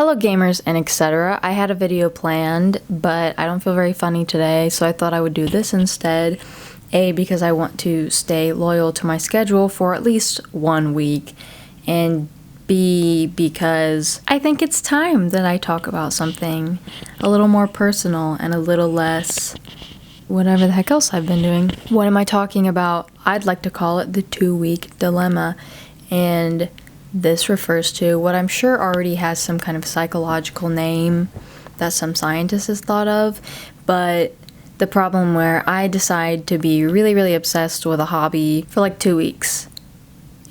Fellow gamers and etc., I had a video planned, but I don't feel very funny today, so I thought I would do this instead. A, because I want to stay loyal to my schedule for at least 1 week, and B, because I think it's time that I talk about something a little more personal and a little less whatever the heck else I've been doing. What am I talking about? I'd like to call it the 2-week dilemma, and this refers to what I'm sure already has some kind of psychological name that some scientist has thought of, but the problem where I decide to be really, really obsessed with a hobby for like 2 weeks.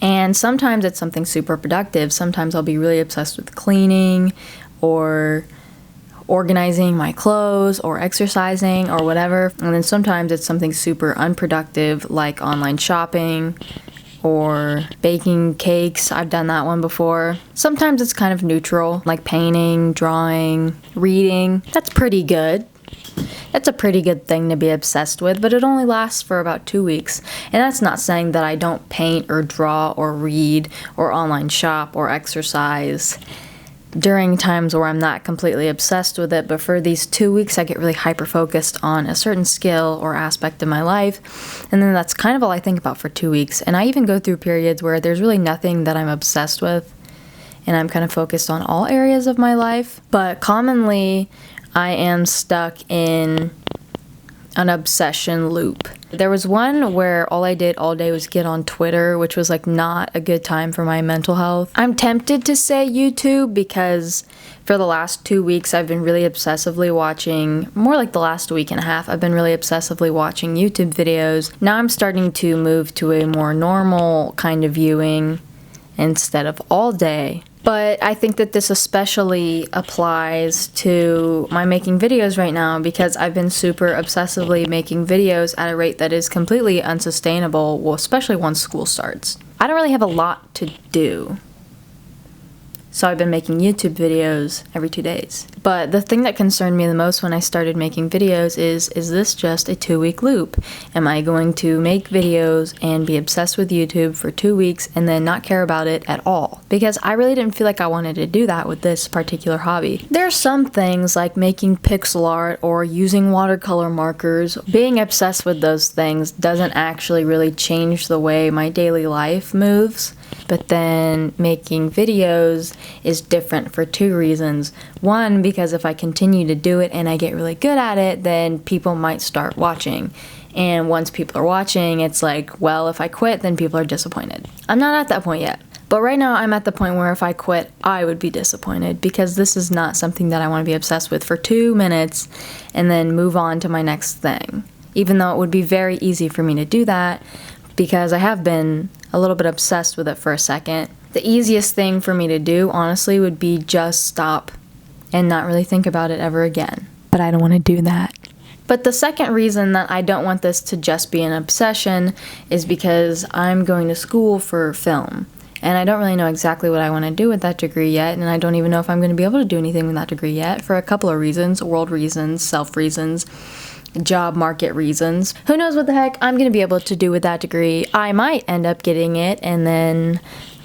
And sometimes it's something super productive. Sometimes I'll be really obsessed with cleaning or organizing my clothes or exercising or whatever. And then sometimes it's something super unproductive like online shopping or baking cakes. I've done that one before. Sometimes it's kind of neutral, like painting, drawing, reading. That's pretty good. That's a pretty good thing to be obsessed with, but it only lasts for about 2 weeks. And that's not saying that I don't paint or draw or read or online shop or exercise during times where I'm not completely obsessed with it, but for these 2 weeks I get really hyper-focused on a certain skill or aspect of my life, and then that's kind of all I think about for 2 weeks. And I even go through periods where there's really nothing that I'm obsessed with, and I'm kind of focused on all areas of my life, but commonly I am stuck in an obsession loop. There was one where all I did all day was get on Twitter, which was like not a good time for my mental health. I'm tempted to say YouTube because for the last 2 weeks I've been really obsessively watching, more like the last week and a half, I've been really obsessively watching YouTube videos. Now I'm starting to move to a more normal kind of viewing instead of all day. But I think that this especially applies to my making videos right now because I've been super obsessively making videos at a rate that is completely unsustainable, well, especially once school starts. I don't really have a lot to do, so I've been making YouTube videos every 2 days. But the thing that concerned me the most when I started making videos is this just a 2-week loop? Am I going to make videos and be obsessed with YouTube for 2 weeks and then not care about it at all? Because I really didn't feel like I wanted to do that with this particular hobby. There are some things like making pixel art or using watercolor markers. Being obsessed with those things doesn't actually really change the way my daily life moves. But then making videos is different for 2 reasons. One, because if I continue to do it and I get really good at it, then people might start watching. And once people are watching, it's like, well, if I quit, then people are disappointed. I'm not at that point yet. But right now I'm at the point where if I quit, I would be disappointed because this is not something that I want to be obsessed with for 2 minutes and then move on to my next thing. Even though it would be very easy for me to do that because I have been a little bit obsessed with it for a second. The easiest thing for me to do, honestly, would be just stop and not really think about it ever again. But I don't want to do that. But the second reason that I don't want this to just be an obsession is because I'm going to school for film. And I don't really know exactly what I want to do with that degree yet, and I don't even know if I'm going to be able to do anything with that degree yet for a couple of reasons: world reasons, self reasons, job market reasons. Who knows what the heck I'm going to be able to do with that degree. I might end up getting it and then,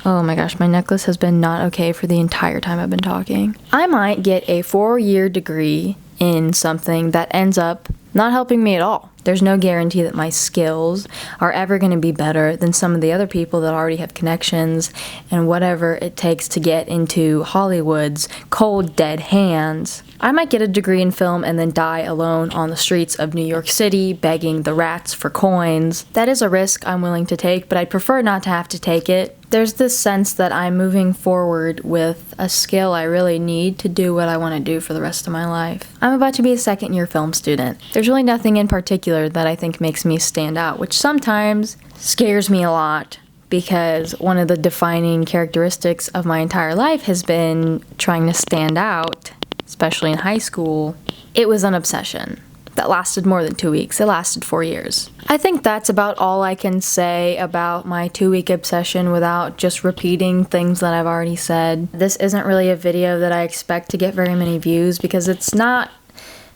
oh my gosh, my necklace has been not okay for the entire time I've been talking. I might get a 4-year degree in something that ends up not helping me at all. There's no guarantee that my skills are ever going to be better than some of the other people that already have connections and whatever it takes to get into Hollywood's cold, dead hands. I might get a degree in film and then die alone on the streets of New York City begging the rats for coins. That is a risk I'm willing to take, but I'd prefer not to have to take it. There's this sense that I'm moving forward with a skill I really need to do what I want to do for the rest of my life. I'm about to be a second-year film student. There's really nothing in particular that I think makes me stand out, which sometimes scares me a lot because one of the defining characteristics of my entire life has been trying to stand out, especially in high school. It was an obsession that lasted more than 2 weeks. It lasted 4 years. I think that's about all I can say about my 2-week obsession without just repeating things that I've already said. This isn't really a video that I expect to get very many views because it's not.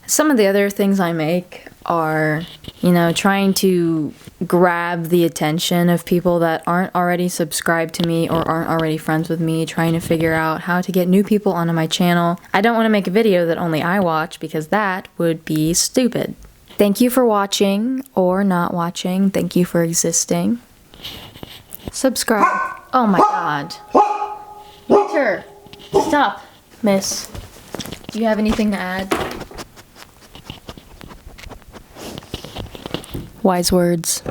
Some of the other things I make are, you know, trying to grab the attention of people that aren't already subscribed to me or aren't already friends with me, trying to figure out how to get new people onto my channel. I don't want to make a video that only I watch because that would be stupid. Thank you for watching or not watching. Thank you for existing. Subscribe. Oh my god. Winter! Stop, miss. Do you have anything to add? Wise words.